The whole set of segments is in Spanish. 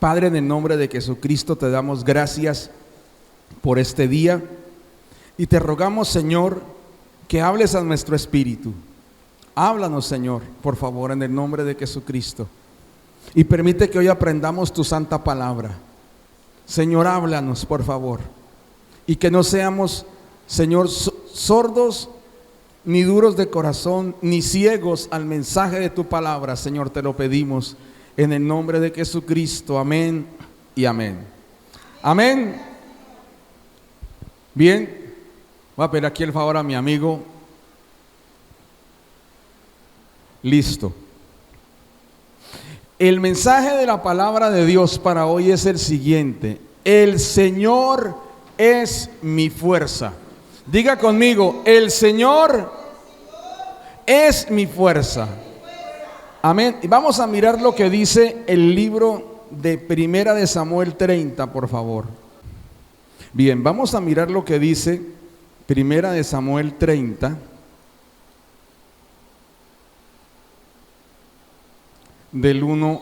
Padre, en el nombre de Jesucristo te damos gracias por este día y te rogamos, Señor, que hables a nuestro espíritu. Háblanos, Señor, por favor, en el nombre de Jesucristo, y permite que hoy aprendamos tu santa palabra. Señor, háblanos, por favor, y que no seamos, Señor, sordos ni duros de corazón, ni ciegos al mensaje de tu palabra. Señor, te lo pedimos en el nombre de Jesucristo. Amén y amén. Amén. Bien, voy a pedir aquí el favor a mi amigo. Listo. El mensaje de la palabra de Dios para hoy es el siguiente: el Señor es mi fuerza. Diga conmigo: el Señor es mi fuerza. Amén. Y vamos a mirar lo que dice el libro de Primera de Samuel 30, por favor. Bien, vamos a mirar lo que dice Primera de Samuel 30. Del 1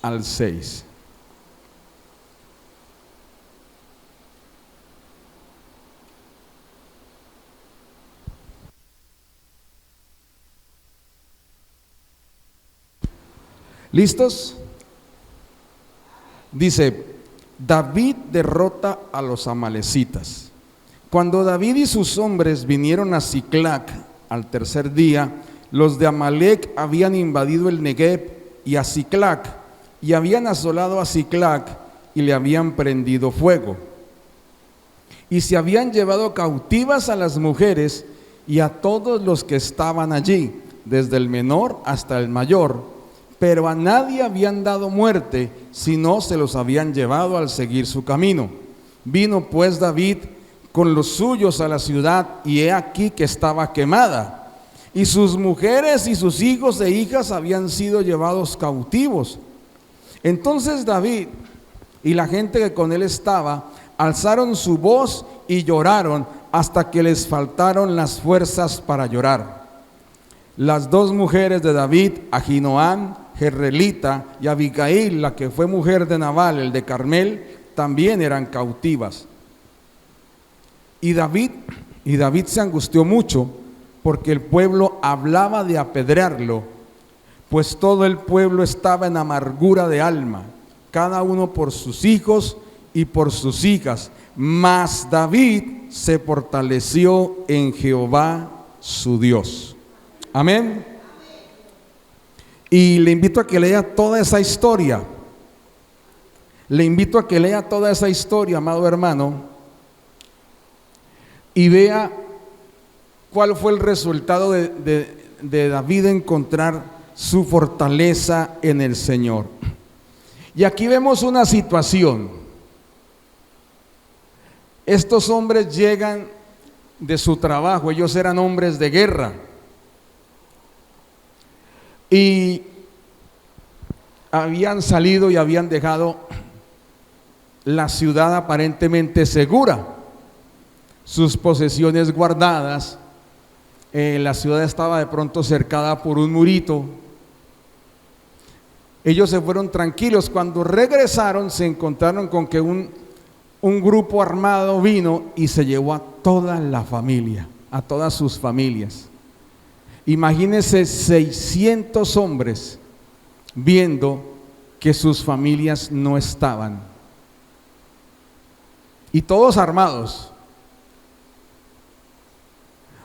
al 6. ¿Listos? Dice: David derrota a los amalecitas. Cuando David y sus hombres vinieron a Siclac al tercer día, los de Amalec habían invadido el Negev y a Siclac, y habían asolado a Siclac y le habían prendido fuego. Y se habían llevado cautivas a las mujeres y a todos los que estaban allí, desde el menor hasta el mayor, pero a nadie habían dado muerte, sino se los habían llevado al seguir su camino. Vino pues David con los suyos a la ciudad, y he aquí que estaba quemada, y sus mujeres y sus hijos e hijas habían sido llevados cautivos. Entonces David y la gente que con él estaba alzaron su voz y lloraron hasta que les faltaron las fuerzas para llorar. Las dos mujeres de David, Ahinoam, Jerrelita, y Abigail, la que fue mujer de Nabal, el de Carmel, también eran cautivas. Y David se angustió mucho, porque el pueblo hablaba de apedrearlo, pues todo el pueblo estaba en amargura de alma, cada uno por sus hijos y por sus hijas. Mas David se fortaleció en Jehová su Dios. Amén. Y le invito a que lea toda esa historia. Le invito a que lea toda esa historia, amado hermano, y vea cuál fue el resultado de David encontrar su fortaleza en el Señor. Y aquí vemos una situación. Estos hombres llegan de su trabajo, ellos eran hombres de guerra, y habían salido y habían dejado la ciudad aparentemente segura, sus posesiones guardadas. La ciudad estaba de pronto cercada por un murito. Ellos se fueron tranquilos. Cuando regresaron, se encontraron con que un grupo armado vino y se llevó a toda la familia, a todas sus familias. Imagínense 600 hombres viendo que sus familias no estaban, y todos armados.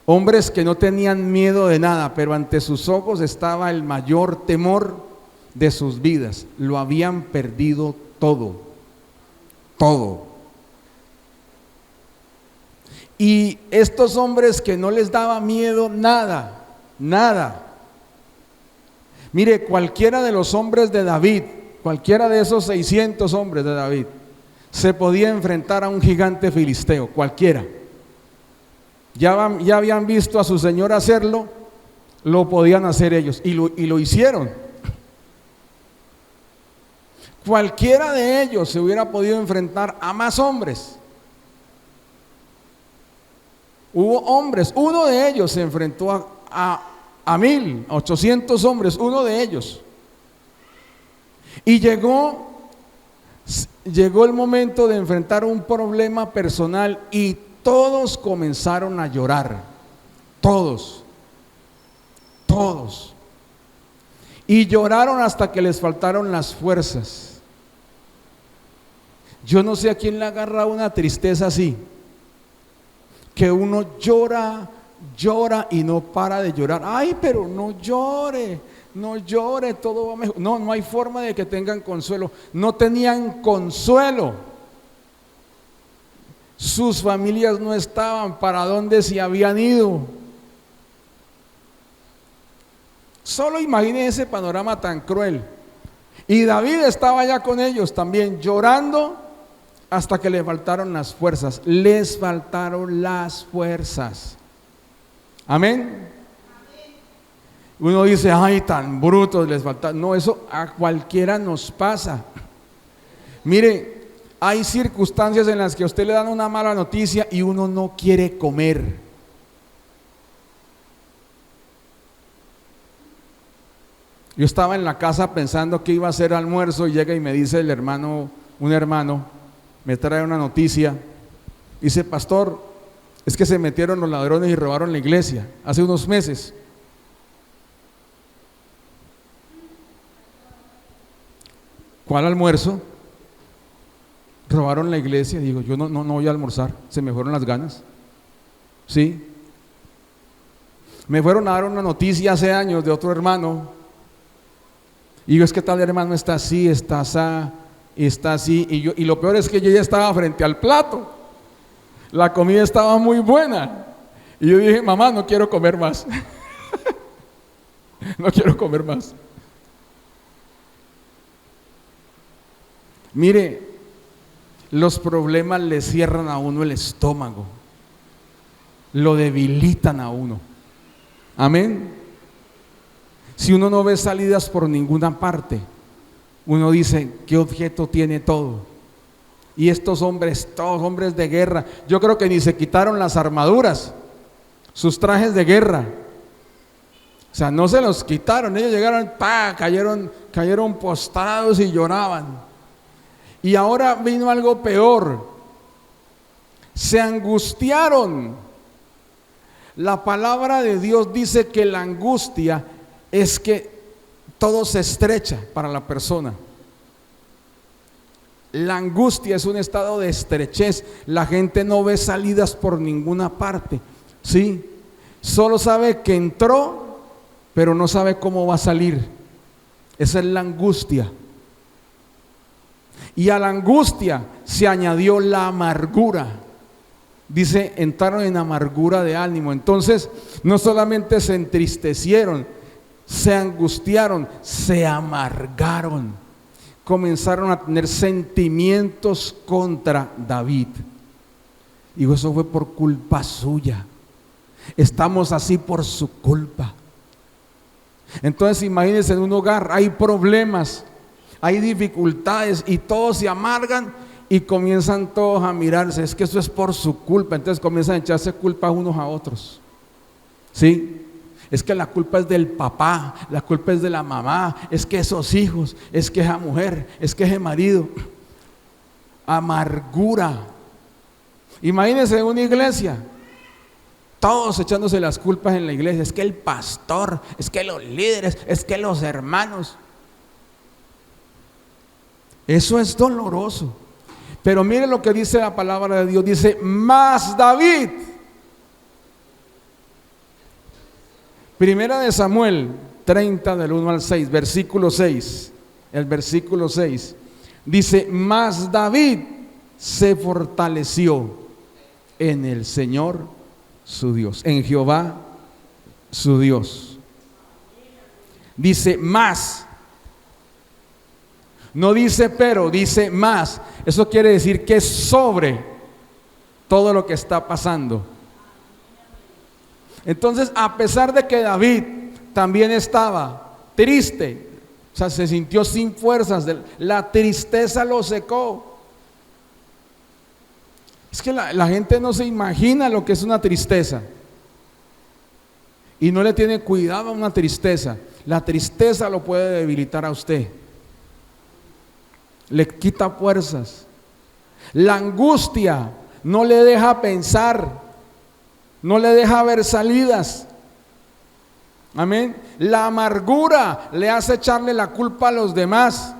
Hombres que no tenían miedo de nada, pero ante sus ojos estaba el mayor temor de sus vidas. Lo habían perdido todo, todo. Y estos hombres que no les daba miedo nada, nada. Mire, cualquiera de los hombres de David, cualquiera de esos 600 hombres de David, se podía enfrentar a un gigante filisteo, cualquiera. Ya habían visto a su Señor hacerlo, lo podían hacer ellos, y lo hicieron. Cualquiera de ellos se hubiera podido enfrentar a más hombres. Hubo hombres, uno de ellos se enfrentó a 1,800 hombres, uno de ellos. Y llegó Llegó el momento de enfrentar un problema personal y todos comenzaron a llorar. Todos. Y lloraron hasta que les faltaron las fuerzas. Yo no sé a quién le agarra una tristeza así, que uno llora y no para de llorar. Ay, pero no llore, todo va mejor. No hay forma de que tengan consuelo. No tenían consuelo. Sus familias no estaban. ¿Para dónde se habían ido? Solo imaginen ese panorama tan cruel. Y David estaba allá con ellos también, llorando hasta que le faltaron las fuerzas. Les faltaron las fuerzas. Amén. Uno dice, ay, tan brutos les falta. No, eso a cualquiera nos pasa. Mire, hay circunstancias en las que a usted le dan una mala noticia y uno no quiere comer. Yo estaba en la casa pensando que iba a hacer almuerzo y llega y me dice un hermano, me trae una noticia. Dice, pastor, es que se metieron los ladrones y robaron la iglesia hace unos meses. ¿Cuál almuerzo? Robaron la iglesia. Digo, yo no voy a almorzar, se me fueron las ganas. Sí. Me fueron a dar una noticia hace años de otro hermano. Y digo, es que tal hermano está así, está así. Y lo peor es que yo ya estaba frente al plato. La comida estaba muy buena. Y yo dije, mamá, no quiero comer más. No quiero comer más. Mire, los problemas le cierran a uno el estómago, lo debilitan a uno. Amén. Si uno no ve salidas por ninguna parte, uno dice, ¿qué objeto tiene todo? Y estos hombres, todos hombres de guerra, yo creo que ni se quitaron las armaduras, sus trajes de guerra. O sea, no se los quitaron, ellos llegaron, cayeron postrados y lloraban. Y ahora vino algo peor, se angustiaron. La palabra de Dios dice que la angustia es que todo se estrecha para la persona. La angustia es un estado de estrechez. La gente no ve salidas por ninguna parte, ¿sí? Solo sabe que entró, pero no sabe cómo va a salir. Esa es la angustia. Y a la angustia se añadió la amargura. Dice, entraron en amargura de ánimo. Entonces, no solamente se entristecieron, se angustiaron, se amargaron. Comenzaron a tener sentimientos contra David. Y eso fue por culpa suya. Estamos así por su culpa. Entonces, imagínense, en un hogar hay problemas, hay dificultades y todos se amargan y comienzan todos a mirarse. Es que eso es por su culpa. Entonces comienzan a echarse culpa unos a otros. ¿Sí? Es que la culpa es del papá, la culpa es de la mamá, es que esos hijos, es que esa mujer, es que ese marido. Amargura. Imagínense en una iglesia, todos echándose las culpas en la iglesia. Es que el pastor, es que los líderes, es que los hermanos. Eso es doloroso. Pero mire lo que dice la palabra de Dios. Dice, más David. Primera de Samuel 30 del 1 al 6, versículo 6. El versículo 6 dice, más David se fortaleció en el Señor su Dios, en Jehová su Dios. Dice más. No dice pero, dice más. Eso quiere decir que es sobre todo lo que está pasando. Entonces, a pesar de que David también estaba triste, o sea, se sintió sin fuerzas, la tristeza lo secó. Es que la gente no se imagina lo que es una tristeza y no le tiene cuidado a una tristeza. La tristeza lo puede debilitar a usted. le quita fuerzas. La angustia no le deja pensar, no le deja ver salidas. Amén. La amargura le hace echarle la culpa a los demás.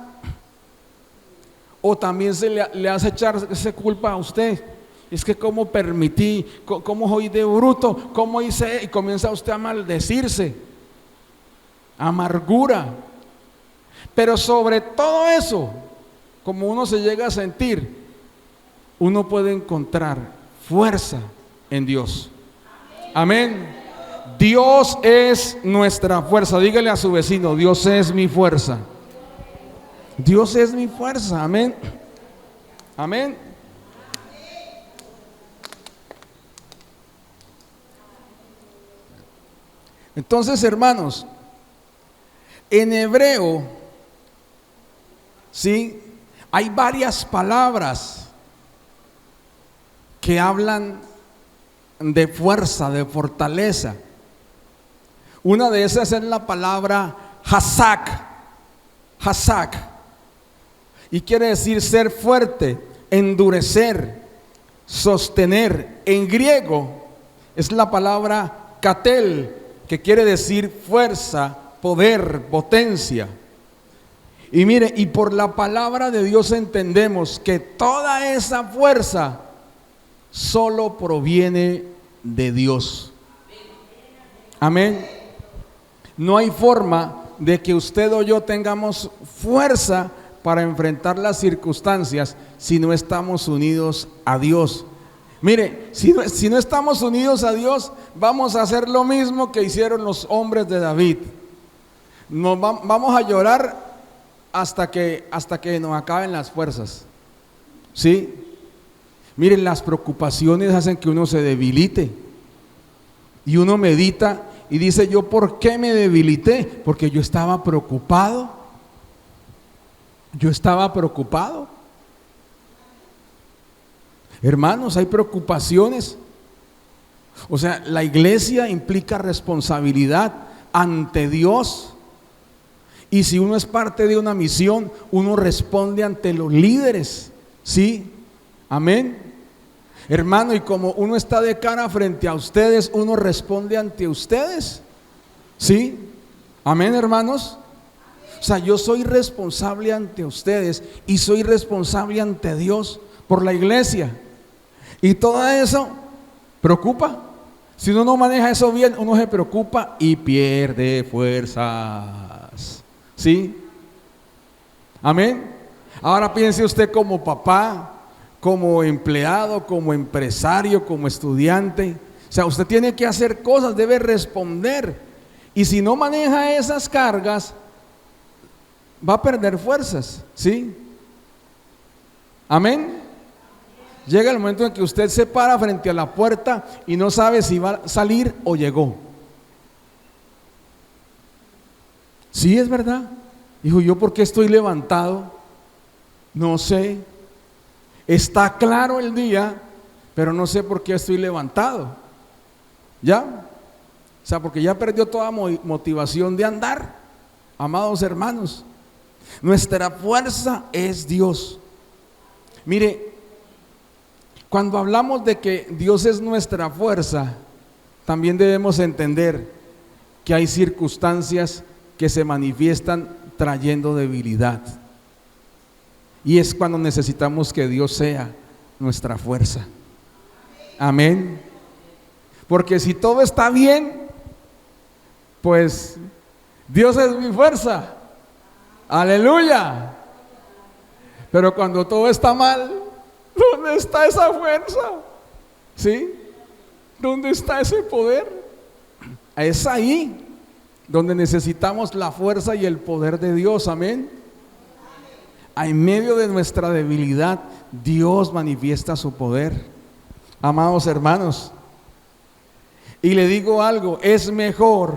O también le hace echar esa culpa a usted. Es que cómo permití, cómo soy de bruto, cómo hice, y comienza usted a maldecirse. Amargura. Pero sobre todo eso, como uno se llega a sentir, uno puede encontrar fuerza en Dios. Amén. Dios es nuestra fuerza. Dígale a su vecino: Dios es mi fuerza. Dios es mi fuerza. Amén. Amén. Entonces, hermanos, en hebreo, ¿sí?, hay varias palabras que hablan de fuerza, de fortaleza. Una de esas es la palabra hazak. Hazak. Y quiere decir ser fuerte, endurecer, sostener. En griego es la palabra katel, que quiere decir fuerza, poder, potencia. Y mire, y por la palabra de Dios entendemos que toda esa fuerza solo proviene de Dios. Amén. No hay forma de que usted o yo tengamos fuerza para enfrentar las circunstancias si no estamos unidos a Dios. Mire, si no estamos unidos a Dios, vamos a hacer lo mismo que hicieron los hombres de David. Vamos a llorar hasta que nos acaben las fuerzas. ¿Sí? Miren, las preocupaciones hacen que uno se debilite. Y uno medita y dice: ¿yo por qué me debilité? Porque yo estaba preocupado. Yo estaba preocupado. Hermanos, hay preocupaciones. O sea, la iglesia implica responsabilidad ante Dios. Y si uno es parte de una misión, uno responde ante los líderes. ¿Sí? Amén. Hermano, y como uno está de cara frente a ustedes, uno responde ante ustedes. ¿Sí? Amén, hermanos. O sea, yo soy responsable ante ustedes y soy responsable ante Dios por la iglesia. Y todo eso preocupa. Si uno no maneja eso bien, uno se preocupa y pierde fuerzas. ¿Sí? Amén. Ahora piense usted como papá, como empleado, como empresario, como estudiante. O sea, usted tiene que hacer cosas, debe responder. Y si no maneja esas cargas, va a perder fuerzas. ¿Sí? Amén. Llega el momento en que usted se para frente a la puerta y no sabe si va a salir o llegó. Sí, es verdad. Dijo: ¿yo por qué estoy levantado? No sé. Está claro el día, pero no sé por qué estoy levantado. ¿Ya? O sea, porque ya perdió toda motivación de andar. Amados hermanos, nuestra fuerza es Dios. Mire, cuando hablamos de que Dios es nuestra fuerza, también debemos entender que hay circunstancias que se manifiestan trayendo debilidad. Y es cuando necesitamos que Dios sea nuestra fuerza. Amén. Porque si todo está bien, pues Dios es mi fuerza. Aleluya. Pero cuando todo está mal, ¿dónde está esa fuerza? ¿Sí? ¿Dónde está ese poder? Es ahí donde necesitamos la fuerza y el poder de Dios. Amén. En medio de nuestra debilidad, Dios manifiesta su poder. Amados hermanos, y le digo algo: es mejor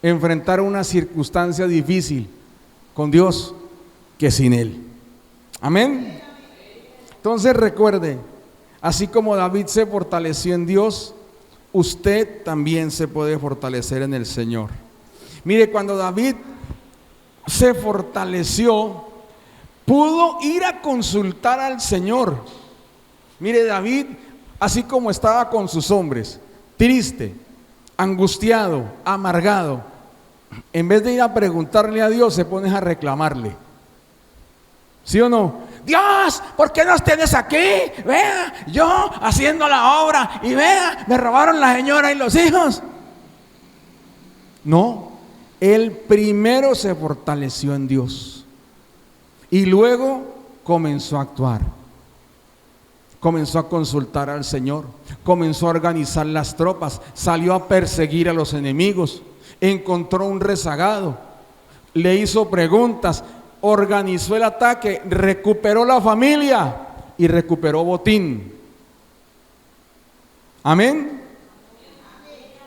enfrentar una circunstancia difícil con Dios que sin Él. Amén. Entonces recuerde, así como David se fortaleció en Dios, usted también se puede fortalecer en el Señor. Mire, cuando David se fortaleció, pudo ir a consultar al Señor. Mire, David, así como estaba con sus hombres, triste, angustiado, amargado, en vez de ir a preguntarle a Dios, se pone a reclamarle. ¿Sí o no? Dios, ¿por qué nos tienes aquí? Vea, yo haciendo la obra y vea, me robaron la señora y los hijos. No, él primero se fortaleció en Dios y luego comenzó a actuar. Comenzó a consultar al Señor, comenzó a organizar las tropas, salió a perseguir a los enemigos, encontró un rezagado, le hizo preguntas, organizó el ataque, recuperó la familia y recuperó botín. Amén.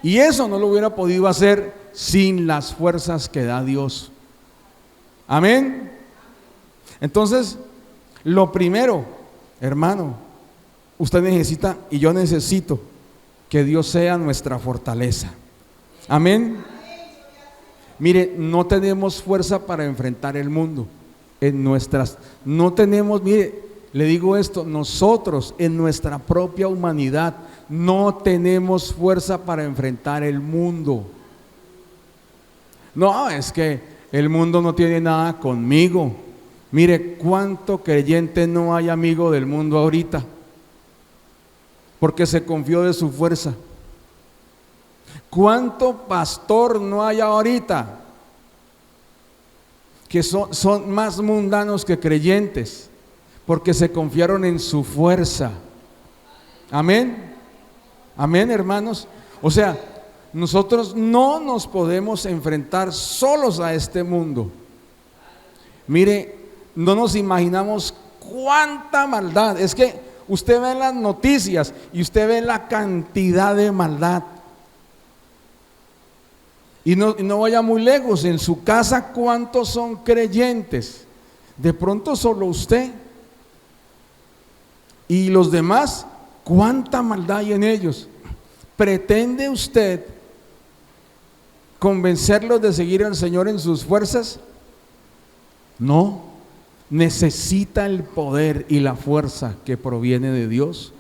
Y eso no lo hubiera podido hacer sin las fuerzas que da Dios. Amén. Entonces, lo primero, hermano, usted necesita y yo necesito que Dios sea nuestra fortaleza. Amén. Mire, no tenemos fuerza para enfrentar el mundo. No tenemos, mire, le digo esto, nosotros en nuestra propia humanidad no tenemos fuerza para enfrentar el mundo. No, es que el mundo no tiene nada conmigo. Mire, cuánto creyente no hay amigo del mundo ahorita, porque se confió de su fuerza. ¿Cuánto pastor no hay ahorita que son más mundanos que creyentes? Porque se confiaron en su fuerza. Amén. Amén, hermanos. O sea, nosotros no nos podemos enfrentar solos a este mundo. Mire, no nos imaginamos cuánta maldad. Es que usted ve las noticias y usted ve la cantidad de maldad. Y no vaya muy lejos, en su casa, ¿cuántos son creyentes? De pronto solo usted. Y los demás, ¿cuánta maldad hay en ellos? ¿Pretende usted convencerlos de seguir al Señor en sus fuerzas? No, necesita el poder y la fuerza que proviene de Dios.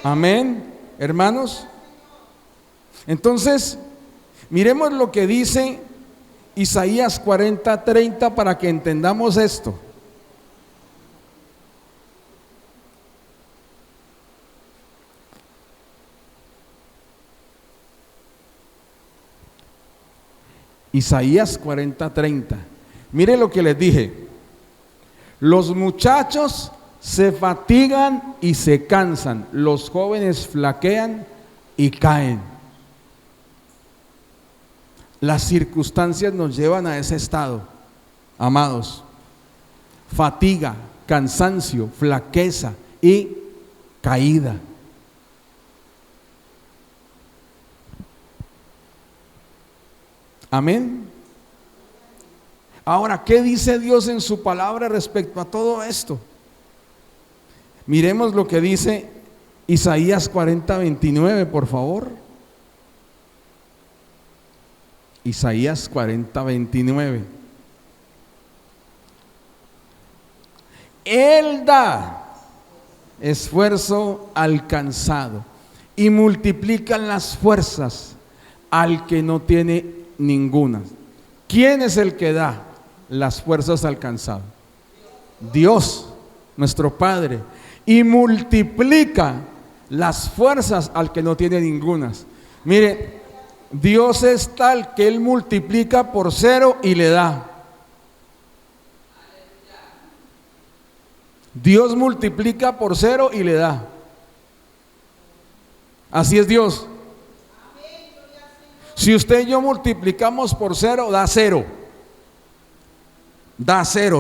Amén, hermanos. Entonces, miremos lo que dice Isaías 40:30 para que entendamos esto. Isaías 40:30. Mire lo que les dije. Los muchachos se fatigan y se cansan, los jóvenes flaquean y caen. Las circunstancias nos llevan a ese estado, amados. Fatiga, cansancio, flaqueza y caída. Amén. Ahora, ¿qué dice Dios en su palabra respecto a todo esto? Miremos lo que dice Isaías 40:29, por favor. Isaías 40:29. Él da esfuerzo al cansado y multiplica las fuerzas al que no tiene ninguna. ¿Quién es el que da las fuerzas al cansado? Dios, nuestro Padre, y multiplica las fuerzas al que no tiene ningunas. Mire, Dios es tal que Él multiplica por 0 y le da. Dios multiplica por 0 y le da. Así es Dios. Si usted y yo multiplicamos por 0, da 0. Da 0.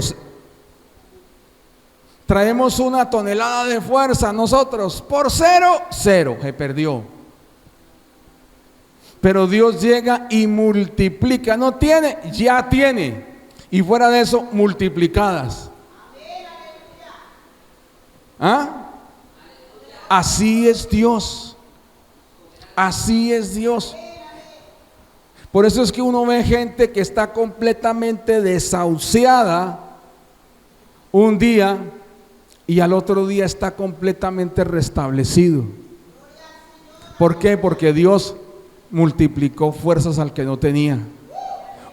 Traemos 1 tonelada de fuerza nosotros. Por 0, 0. Se perdió. Pero Dios llega y multiplica. No tiene, ya tiene. Y fuera de eso, multiplicadas. ¿Ah? Así es Dios. Así es Dios. Por eso es que uno ve gente que está completamente desahuciada un día y al otro día está completamente restablecido. ¿Por qué? Porque Dios multiplicó fuerzas al que no tenía.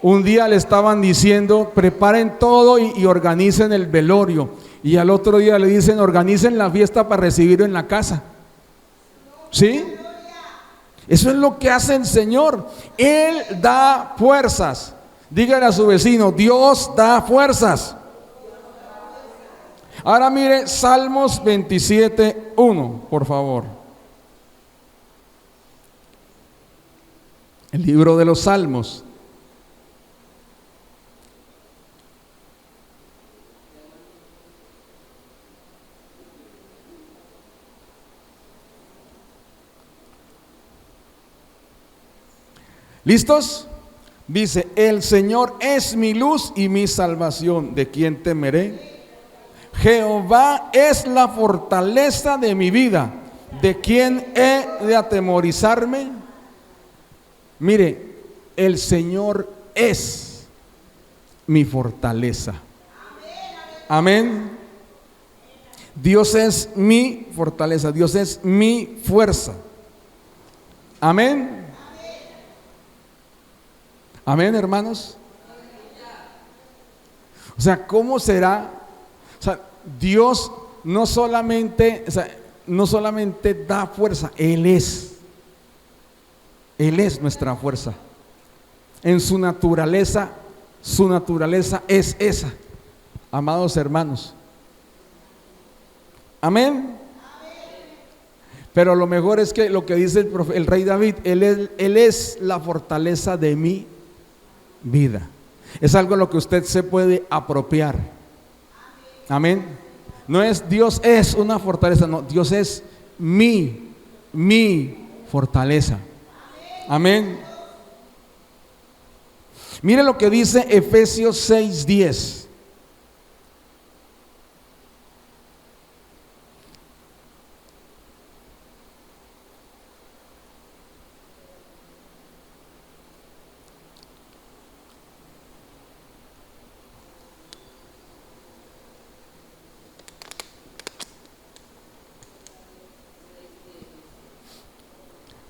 Un día le estaban diciendo, preparen todo y organicen el velorio. Y al otro día le dicen, organicen la fiesta para recibirlo en la casa. ¿Sí? Eso es lo que hace el Señor. Él da fuerzas. Dígale a su vecino, Dios da fuerzas. Ahora mire Salmos 27:1, por favor. El libro de los Salmos. ¿Listos? Dice, el Señor es mi luz y mi salvación. ¿De quién temeré? Jehová es la fortaleza de mi vida. ¿De quién he de atemorizarme? Mire, el Señor es mi fortaleza. Amén. Dios es mi fortaleza. Dios es mi fuerza. Amén. Amén, hermanos. O sea, ¿cómo será? O sea, Dios no solamente da fuerza, Él es nuestra fuerza. En su naturaleza es esa, amados hermanos. Amén. Pero lo mejor es que lo que dice el rey David, él es la fortaleza de mi vida. Es algo en lo que usted se puede apropiar. Amén. No es Dios es una fortaleza, no, Dios es mi fortaleza. Amén. Mire lo que dice Efesios 6:10.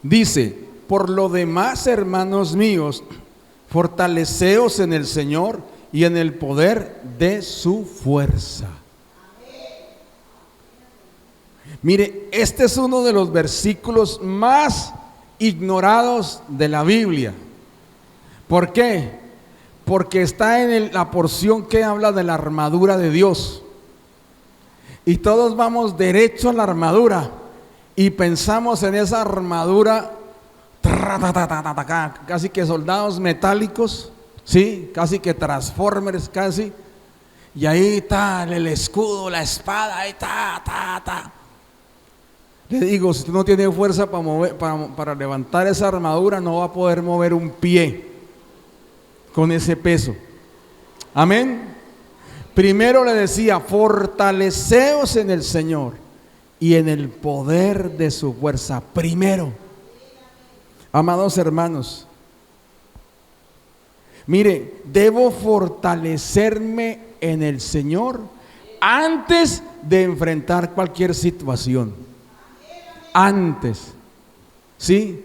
Dice, por lo demás, hermanos míos, fortaleceos en el Señor y en el poder de su fuerza. Mire, este es uno de los versículos más ignorados de la Biblia. ¿Por qué? Porque está en la porción que habla de la armadura de Dios. Y todos vamos derecho a la armadura. Y pensamos en esa armadura, casi que soldados metálicos, ¿sí? Casi que transformers, casi. Y ahí está el escudo, la espada, ahí está. Le digo, si usted no tiene fuerza para levantar esa armadura, no va a poder mover un pie con ese peso. Amén. Primero le decía, fortaleceos en el Señor y en el poder de su fuerza. Primero, amados hermanos, mire, debo fortalecerme en el Señor antes de enfrentar cualquier situación. Antes, ¿sí?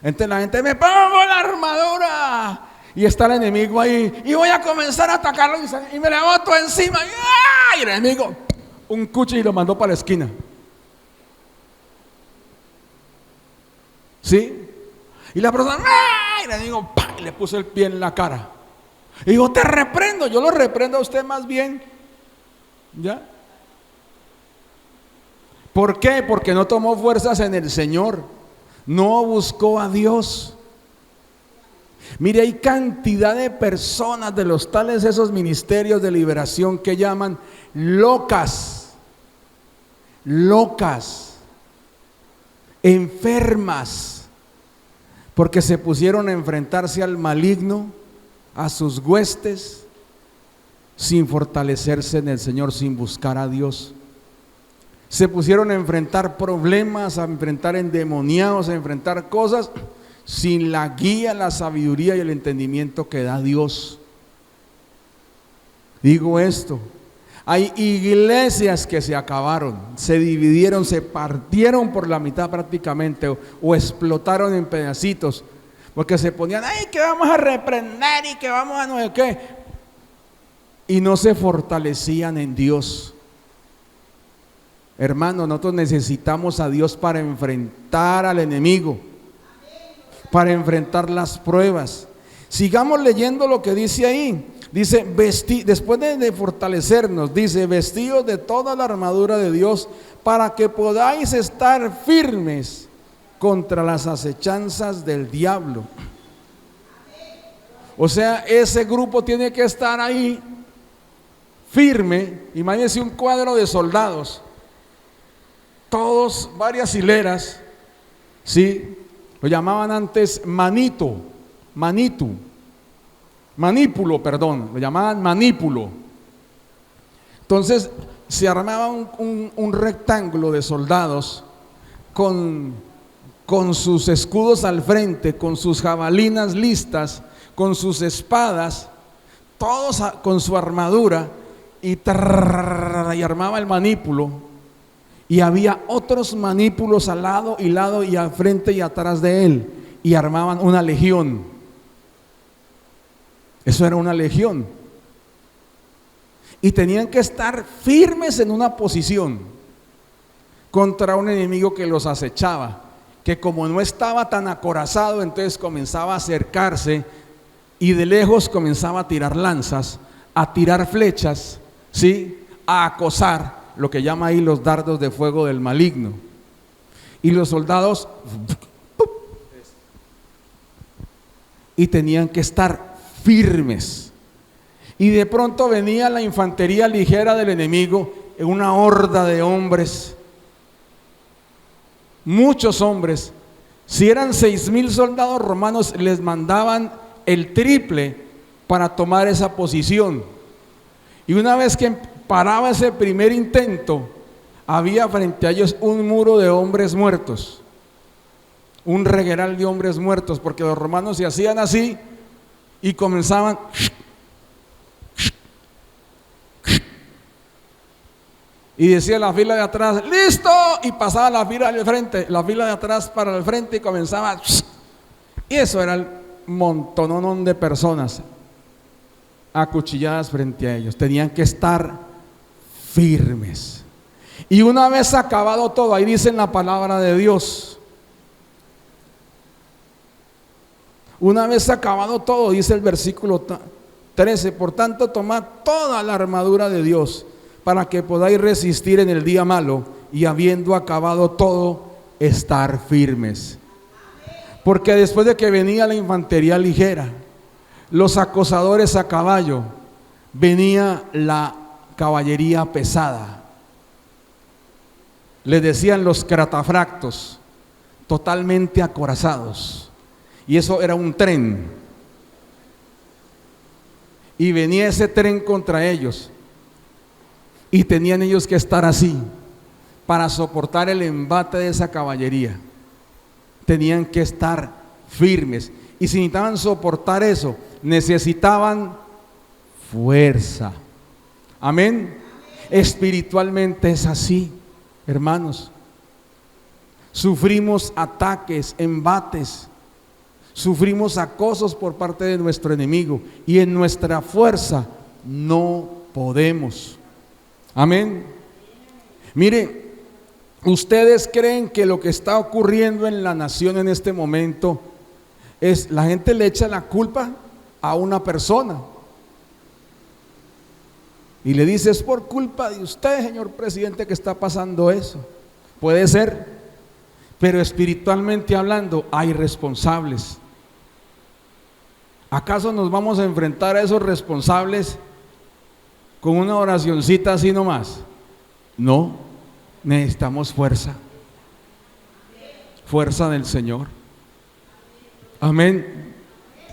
Entonces la gente, me pongo la armadura y está el enemigo ahí y voy a comenzar a atacarlo y me le boto encima y el enemigo un cuchillo y lo mandó para la esquina. ¿Sí? Y la persona, ¡ay! Le digo, ¡pam! Y le puse el pie en la cara. Y digo, te reprendo. Yo lo reprendo a usted más bien. ¿Ya? ¿Por qué? Porque no tomó fuerzas en el Señor. No buscó a Dios. Mire, hay cantidad de personas de los tales esos ministerios de liberación que llaman locas, enfermas, porque se pusieron a enfrentarse al maligno, a sus huestes, sin fortalecerse en el Señor, sin buscar a Dios. Se pusieron a enfrentar problemas, a enfrentar endemoniados, a enfrentar cosas, sin la guía, la sabiduría y el entendimiento que da Dios. Digo esto, Hay iglesias que se acabaron, se dividieron, se partieron por la mitad prácticamente o explotaron en pedacitos, porque se ponían, ay, que vamos a reprender y que vamos a no sé qué, y no se fortalecían en Dios. Hermano, nosotros necesitamos a Dios para enfrentar al enemigo, para enfrentar las pruebas. Sigamos leyendo lo que dice ahí. Dice, después de fortalecernos, dice, vestidos de toda la armadura de Dios para que podáis estar firmes contra las acechanzas del diablo. O sea, ese grupo tiene que estar ahí firme. Imagínense un cuadro de soldados, todos, varias hileras, ¿sí? Lo llamaban antes manípulo, lo llamaban manípulo. Entonces se armaba un rectángulo de soldados con sus escudos al frente, con sus jabalinas listas, con sus espadas, todos con su armadura, y armaba el manípulo, y había otros manípulos al lado y al frente y atrás de él, y armaban una legión. Eso era una legión. Y tenían que estar firmes en una posición contra un enemigo que los acechaba, que como no estaba tan acorazado, entonces comenzaba a acercarse y de lejos comenzaba a tirar lanzas, a tirar flechas, ¿sí? A acosar, lo que llama ahí los dardos de fuego del maligno. Y los soldados y tenían que estar firmes. Y de pronto venía la infantería ligera del enemigo, en una horda de hombres, muchos hombres. Si eran 6,000 soldados romanos, les mandaban el triple para tomar esa posición. Y una vez que paraba ese primer intento, había frente a ellos un muro de hombres muertos, un regueral de hombres muertos, porque los romanos se hacían así y comenzaban y decía la fila de atrás, ¡listo! Y pasaba la fila del frente, la fila de atrás para el frente y comenzaba, y eso era el montonón de personas acuchilladas frente a ellos. Tenían que estar firmes. Y una vez acabado todo, ahí dice en la palabra de Dios, una vez acabado todo, dice el versículo 13, por tanto tomad toda la armadura de Dios para que podáis resistir en el día malo y habiendo acabado todo, estar firmes. Porque después de que venía la infantería ligera, los acosadores a caballo, venía la caballería pesada. Les decían los catafractos, totalmente acorazados. Y eso era un tren. Y venía ese tren contra ellos. Y tenían ellos que estar así para soportar el embate de esa caballería. Tenían que estar firmes. Y si necesitaban soportar eso, necesitaban fuerza. Amén. Espiritualmente es así, hermanos. Sufrimos ataques, embates, sufrimos acosos por parte de nuestro enemigo y en nuestra fuerza no podemos. Amén. Mire, ¿ustedes creen que lo que está ocurriendo en la nación en este momento es, la gente le echa la culpa a una persona y le dice, es por culpa de usted, señor presidente, que está pasando eso? Puede ser, pero espiritualmente hablando hay responsables. ¿Acaso nos vamos a enfrentar a esos responsables con una oracioncita así nomás? No, necesitamos fuerza, fuerza del Señor. Amén.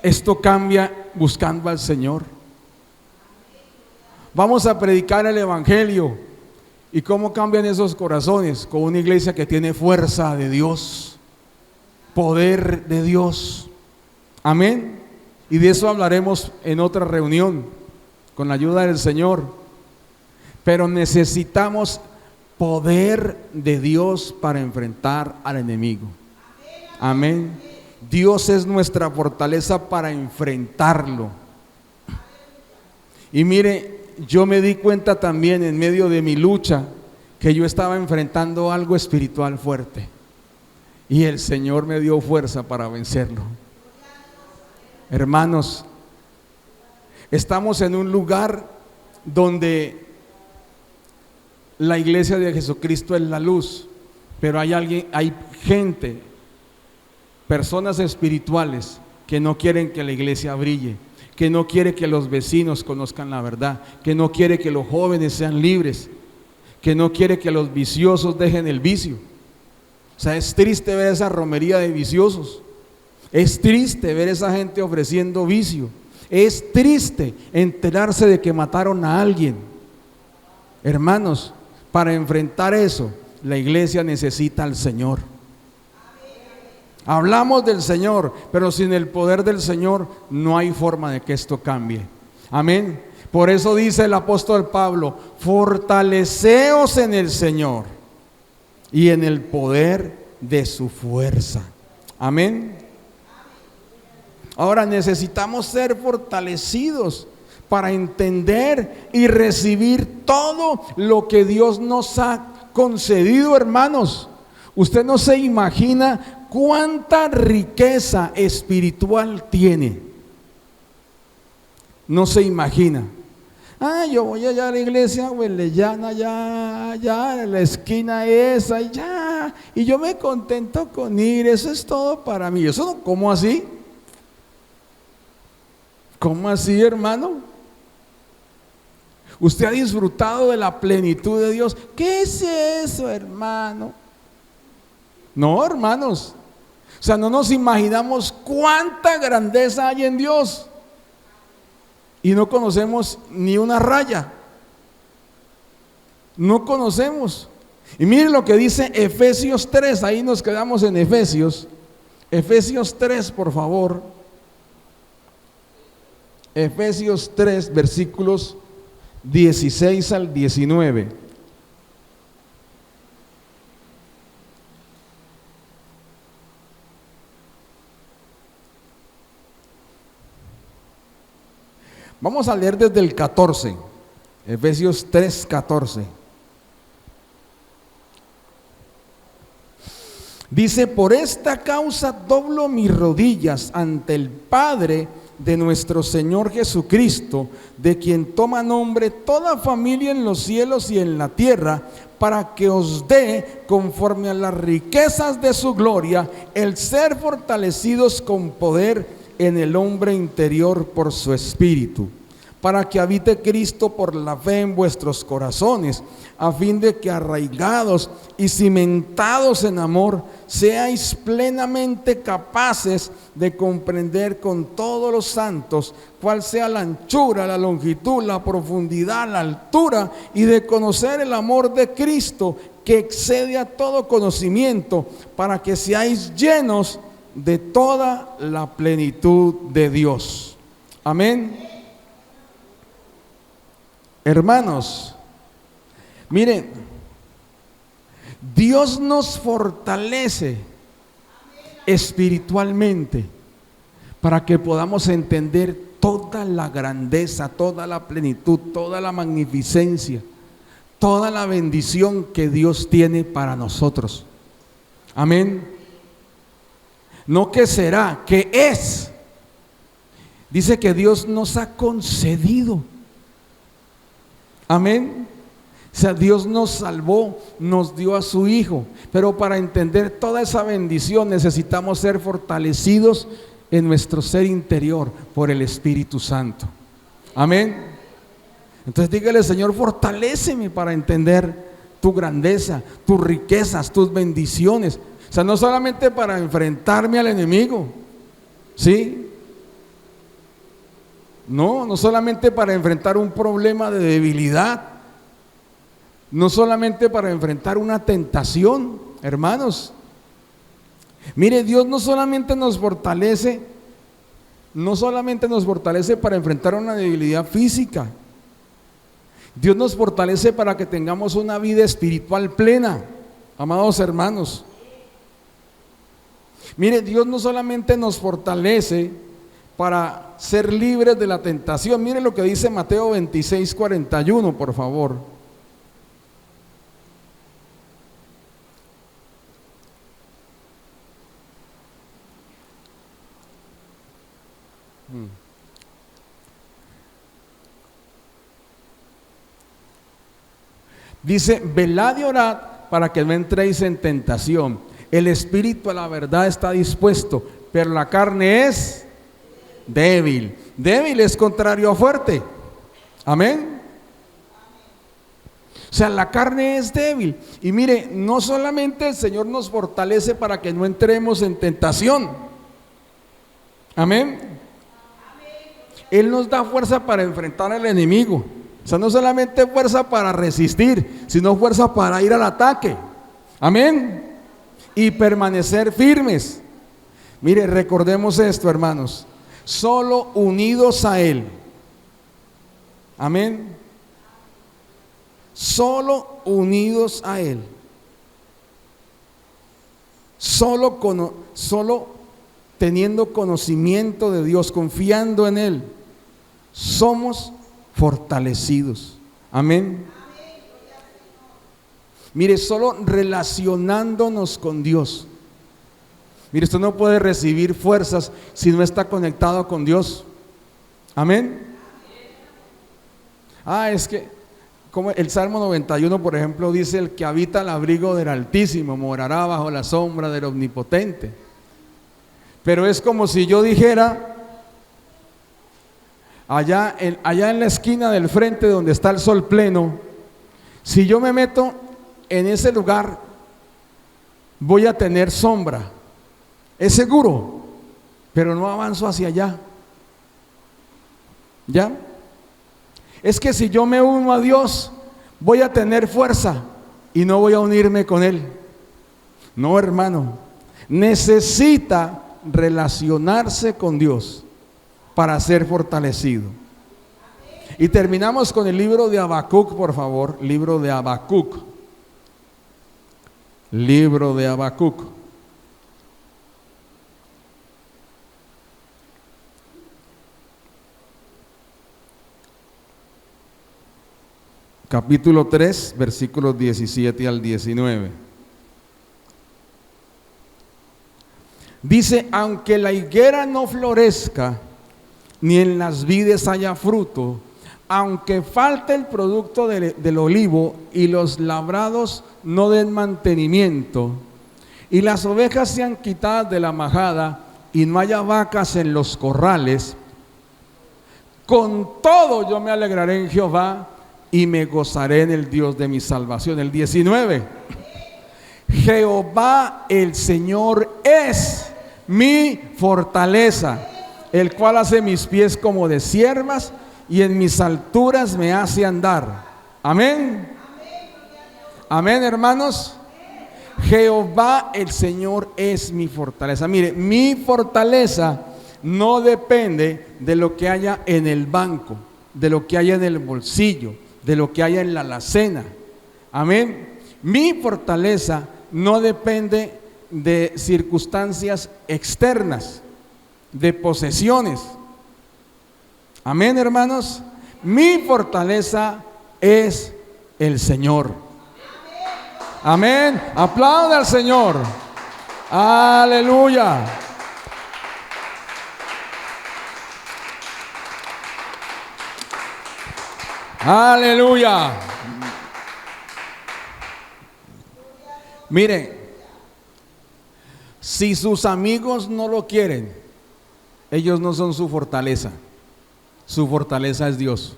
Esto cambia buscando al Señor. Vamos a predicar el evangelio. ¿Y cómo cambian esos corazones? Con una iglesia que tiene fuerza de Dios, poder de Dios. Amén. Y de eso hablaremos en otra reunión con la ayuda del Señor. pero necesitamos poder de Dios para enfrentar al enemigo. Amén. Dios es nuestra fortaleza para enfrentarlo. Y mire, yo me di cuenta también en medio de mi lucha que yo estaba enfrentando algo espiritual fuerte. Y el Señor me dio fuerza para vencerlo. Hermanos, estamos en un lugar donde la iglesia de Jesucristo es la luz, pero hay gente, personas espirituales que no quieren que la iglesia brille, que no quiere que los vecinos conozcan la verdad, que no quiere que los jóvenes sean libres, que no quiere que los viciosos dejen el vicio. O sea, es triste ver esa romería de viciosos, es triste ver esa gente ofreciendo vicio, es triste enterarse de que mataron a alguien. Hermanos, para enfrentar eso, la iglesia necesita al Señor. Hablamos del Señor, pero sin el poder del Señor no hay forma de que esto cambie. Amén. Por eso dice el apóstol Pablo: fortaleceos en el Señor y en el poder de su fuerza. Amén. Ahora necesitamos ser fortalecidos para entender y recibir todo lo que Dios nos ha concedido, hermanos. Usted no se imagina cuánta riqueza espiritual tiene. No se imagina. Yo voy allá a la iglesia huelellana, allá en la esquina esa, y ya, y yo me contento con ir, eso es todo para mí. Eso no, ¿cómo así? ¿Cómo así, hermano? ¿Usted ha disfrutado de la plenitud de Dios? ¿Qué es eso, hermano? No, hermanos. O sea, no nos imaginamos cuánta grandeza hay en Dios. Y no conocemos ni una raya. No conocemos. Y miren lo que dice Efesios 3. Ahí nos quedamos en Efesios. Efesios 3, por favor. Efesios 3, versículos 16 al 19. Vamos a leer desde el 14, Efesios 3, 14. Dice: por esta causa doblo mis rodillas ante el Padre de nuestro Señor Jesucristo, de quien toma nombre toda familia en los cielos y en la tierra, para que os dé, conforme a las riquezas de su gloria, el ser fortalecidos con poder en el hombre interior por su espíritu, para que habite Cristo por la fe en vuestros corazones, a fin de que arraigados y cimentados en amor, seáis plenamente capaces de comprender con todos los santos cuál sea la anchura, la longitud, la profundidad, la altura, y de conocer el amor de Cristo, que excede a todo conocimiento, para que seáis llenos de toda la plenitud de Dios. Amén. Hermanos, miren, Dios nos fortalece espiritualmente para que podamos entender toda la grandeza, toda la plenitud, toda la magnificencia, toda la bendición que Dios tiene para nosotros. Amén. No que será, que es. Dice que Dios nos ha concedido. Amén. O sea, Dios nos salvó, nos dio a su Hijo. Pero para entender toda esa bendición necesitamos ser fortalecidos en nuestro ser interior por el Espíritu Santo. Amén. Entonces dígale: Señor, fortaléceme para entender tu grandeza, tus riquezas, tus bendiciones. O sea, no solamente para enfrentarme al enemigo, ¿sí? No solamente para enfrentar un problema de debilidad, no solamente para enfrentar una tentación, hermanos. Mire, Dios no solamente nos fortalece para enfrentar una debilidad física. Dios nos fortalece para que tengamos una vida espiritual plena, amados hermanos. Mire, Dios no solamente nos fortalece para ser libres de la tentación. Mire lo que dice Mateo 26:41, por favor. Dice: velad y orad para que no entréis en tentación. El espíritu a la verdad está dispuesto, pero la carne es débil. Débil es contrario a fuerte. Amén. O sea, la carne es débil. Y mire, no solamente el Señor nos fortalece para que no entremos en tentación. Amén. Él nos da fuerza para enfrentar al enemigo. O sea, no solamente fuerza para resistir, sino fuerza para ir al ataque. Amén. Y permanecer firmes. Mire, recordemos esto, hermanos. Solo unidos a Él. Amén. Solo unidos a Él. Solo teniendo conocimiento de Dios, confiando en Él, somos fortalecidos. Amén. Mire, solo relacionándonos con Dios. Mire, usted no puede recibir fuerzas si no está conectado con Dios. Amén. Es que, como el Salmo 91, por ejemplo, dice: el que habita al abrigo del Altísimo morará bajo la sombra del Omnipotente. Pero es como si yo dijera: allá en la esquina del frente donde está el sol pleno, si yo me meto en ese lugar, voy a tener sombra. Es seguro, pero no avanzo hacia allá. ¿Ya? Es que si yo me uno a Dios, voy a tener fuerza y no voy a unirme con Él. No, hermano, necesita relacionarse con Dios para ser fortalecido. Y terminamos con el libro de Habacuc, por favor. Libro de Habacuc. Libro de Habacuc. Capítulo 3, versículos 17 al 19. Dice: aunque la higuera no florezca, ni en las vides haya fruto, aunque falte el producto del olivo, y los labrados no den mantenimiento, y las ovejas sean quitadas de la majada, y no haya vacas en los corrales, con todo yo me alegraré en Jehová, y me gozaré en el Dios de mi salvación. El 19. Jehová el Señor es mi fortaleza, el cual hace mis pies como de ciervas, y en mis alturas me hace andar. Amén. Amén, hermanos. Jehová el Señor es mi fortaleza. Mire, mi fortaleza no depende de lo que haya en el banco, de lo que haya en el bolsillo, de lo que haya en la alacena. Amén. Mi fortaleza no depende de circunstancias externas, de posesiones. Amén, hermanos. Mi fortaleza es el Señor. Amén. Aplauda al Señor. Aleluya. Aleluya. Mire, si sus amigos no lo quieren, ellos no son su fortaleza. Su fortaleza es Dios.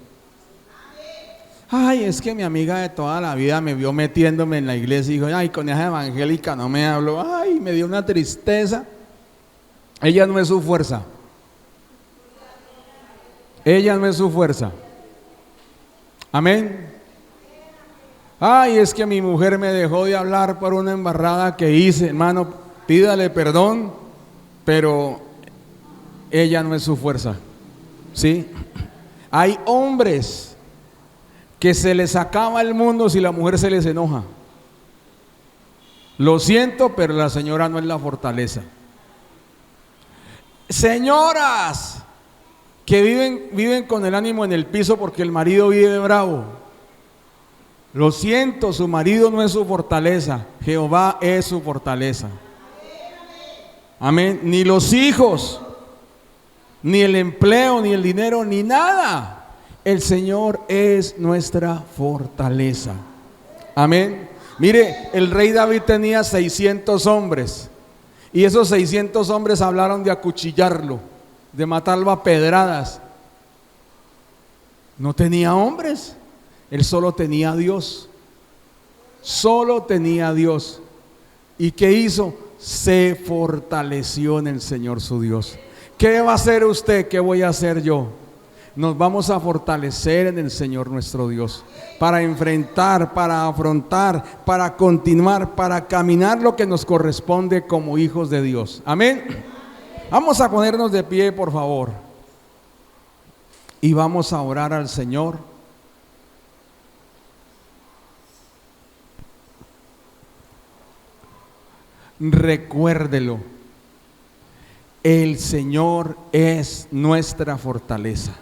Ay, es que mi amiga de toda la vida me vio metiéndome en la iglesia y dijo: ay, con esa evangélica no me hablo. Ay, me dio una tristeza. Ella no es su fuerza. Ella no es su fuerza. Amén. Ay, es que mi mujer me dejó de hablar por una embarrada que hice. Hermano, pídale perdón, pero ella no es su fuerza. ¿Sí? Hay hombres que se les acaba el mundo si la mujer se les enoja. Lo siento, pero la señora no es la fortaleza. Señoras que viven con el ánimo en el piso porque el marido vive bravo. Lo siento, su marido no es su fortaleza, Jehová es su fortaleza. Amén. Ni los hijos, ni el empleo, ni el dinero, ni nada. El Señor es nuestra fortaleza. Amén. Mire, el rey David tenía 600 hombres. Y esos 600 hombres hablaron de acuchillarlo, de matarlo a pedradas. No tenía hombres. Él solo tenía a Dios. Solo tenía a Dios. ¿Y qué hizo? Se fortaleció en el Señor su Dios. ¿Qué va a hacer usted? ¿Qué voy a hacer yo? Nos vamos a fortalecer en el Señor nuestro Dios, para enfrentar, para afrontar, para continuar, para caminar lo que nos corresponde como hijos de Dios. Amén. Vamos a ponernos de pie, por favor, y vamos a orar al Señor. Recuérdelo, el Señor es nuestra fortaleza.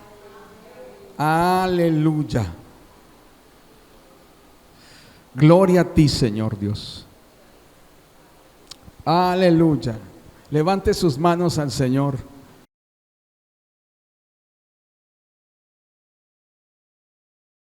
Aleluya. Gloria a ti, Señor Dios. Aleluya. Levante sus manos al Señor.